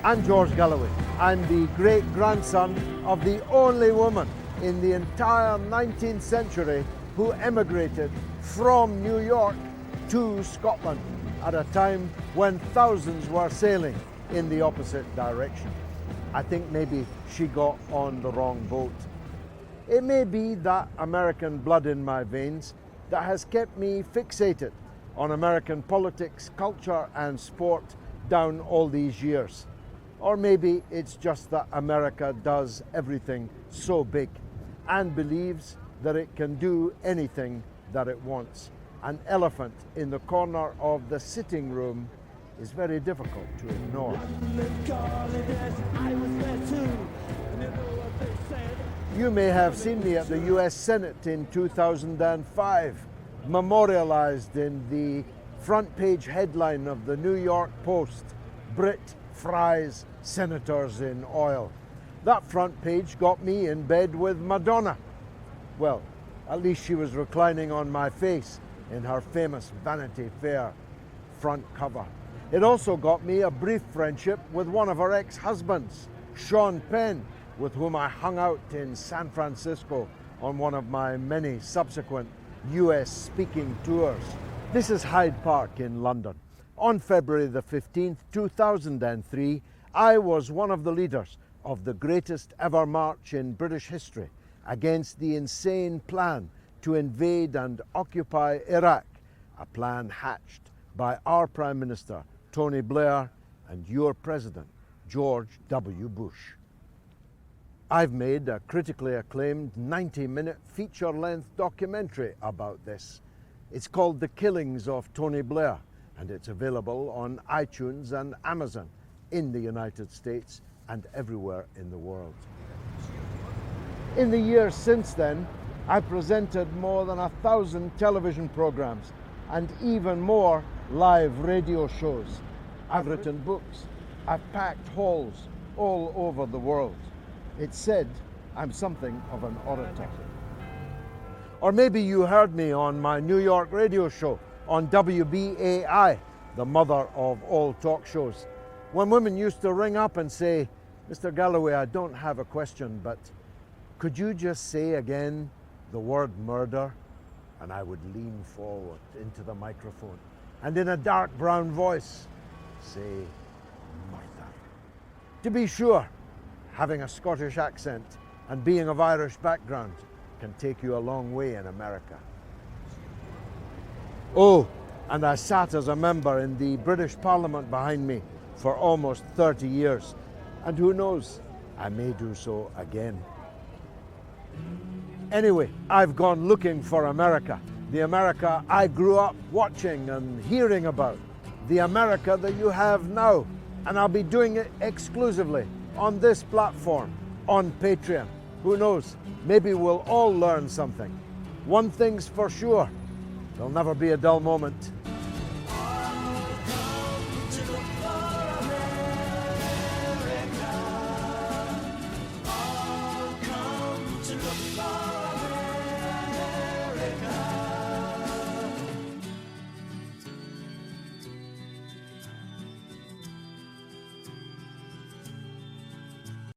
I'm George Galloway. I'm the great-grandson of the only woman in the entire 19th century who emigrated from New York to Scotland at a time when thousands were sailing in the opposite direction. I think maybe she got on the wrong boat. It may be that American blood in my veins that has kept me fixated on American politics, culture and sport down all these years. Or maybe it's just that America does everything so big and believes that it can do anything that it wants. An elephant in the corner of the sitting room is very difficult to ignore. You may have seen me at the US Senate in 2005, memorialized in the front page headline of the New York Post, Brit fries senators in oil. That front page got me in bed with Madonna. Well, at least she was reclining on my face in her famous Vanity Fair front cover. It also got me a brief friendship with one of her ex-husbands, Sean Penn, with whom I hung out in San Francisco on one of my many subsequent US speaking tours. This is Hyde Park in London. On February the 15th, 2003, I was one of the leaders of the greatest ever march in British history against the insane plan to invade and occupy Iraq, a plan hatched by our Prime Minister, Tony Blair, and your President, George W. Bush. I've made a critically acclaimed 90-minute feature-length documentary about this. It's called The Killings of Tony Blair, and it's available on iTunes and Amazon in the United States and everywhere in the world. In the years since then, I presented more than 1,000 television programs and even more live radio shows. I've written books. I've packed halls all over the world. It's said I'm something of an orator. Or maybe you heard me on my New York radio show on WBAI, the mother of all talk shows, when women used to ring up and say, "Mr. Galloway, I don't have a question, but could you just say again the word murder?" And I would lean forward into the microphone and in a dark brown voice say, "Murder." To be sure, having a Scottish accent and being of Irish background can take you a long way in America. Oh, and I sat as a member in the British Parliament behind me for almost 30 years. And who knows, I may do so again. Anyway, I've gone looking for America, the America I grew up watching and hearing about, the America that you have now. And I'll be doing it exclusively on this platform, on Patreon. Who knows, maybe we'll all learn something. One thing's for sure, there'll never be a dull moment